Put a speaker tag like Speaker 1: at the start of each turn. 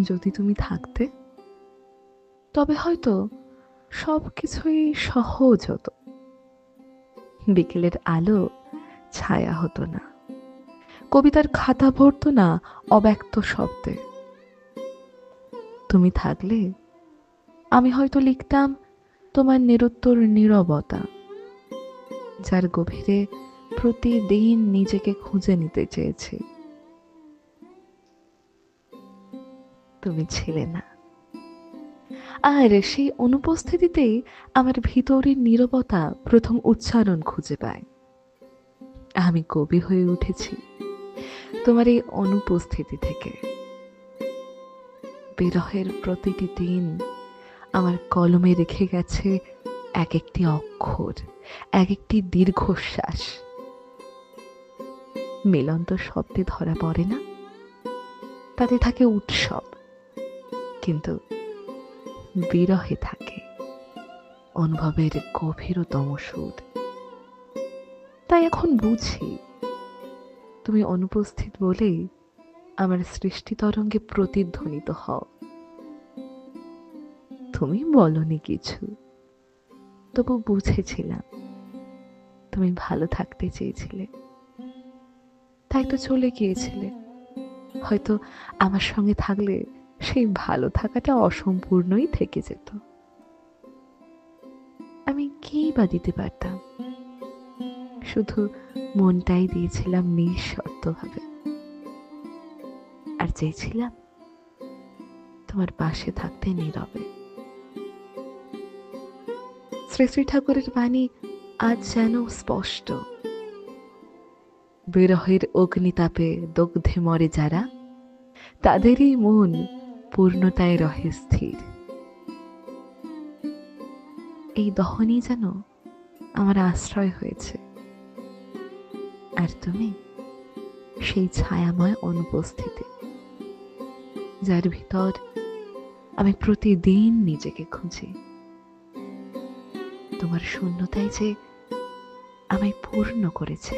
Speaker 1: যদি তুমি থাকতে, তবে হয়তো সবকিছুই সহজ হতো। বিকেলের আলো ছায়া হতো না, কবিতার খাতা ভরতো না অব্যক্ত শব্দে। তুমি থাকলে আমি হয়তো লিখতাম তোমার নিরুত্তর নীরবতা, যার গভীরে প্রতিদিন নিজেকে খুঁজে নিতে চেয়েছি। তুমি ছিলে না, আর সেই অনুপস্থিতিতেই আমার ভিতরের নীরবতা প্রথম উচ্চারণ খুঁজে পায়। আমি কবি হয়ে উঠেছি তোমার এই অনুপস্থিতি থেকে। বিরহের প্রতিটি দিন আমার কলমে রেখে গেছে এক একটি অক্ষর, এক একটি দীর্ঘশ্বাস। মিলন তো শব্দে ধরা পড়ে না, তাতে থাকে উৎসব, কিন্তু বিরহে থাকে অনুভবের গভীরতম সুর। তাই এখন বুঝি, তুমি অনুপস্থিত বলেই আমার সৃষ্টি তরঙ্গে প্রতিধ্বনিত হও। তুমি বলনি কিছু, তবু বুঝেছিলাম তুমি ভালো থাকতে চেয়েছিলে, তাই তো চলে গিয়েছিলে। হয়তো আমার সঙ্গে থাকলে সেই ভালো থাকাটা অসম্পূর্ণই থেকে যেত। আমি কি বা দিতে পারতাম? শুধু মনটাই দিয়েছিলাম নিঃশর্তভাবে, আর চেয়েছিলাম তোমার পাশে থাকতে নীরবে। শ্রী শ্রী ঠাকুরের বাণী আজ যেন স্পষ্ট। বিরহের অগ্নিতাপে দগ্ধে মরে যারা, তাদেরই মন পূর্ণতায় রহে স্থির। এই দহনই যেন আমার আশ্রয় হয়েছে, আর তুমি সেই ছায়াময় অনুপস্থিতি, যার ভিতর আমি প্রতিদিন নিজেকে খুঁজি। তোমার শূন্যতাই যে আমায় পূর্ণ করেছে।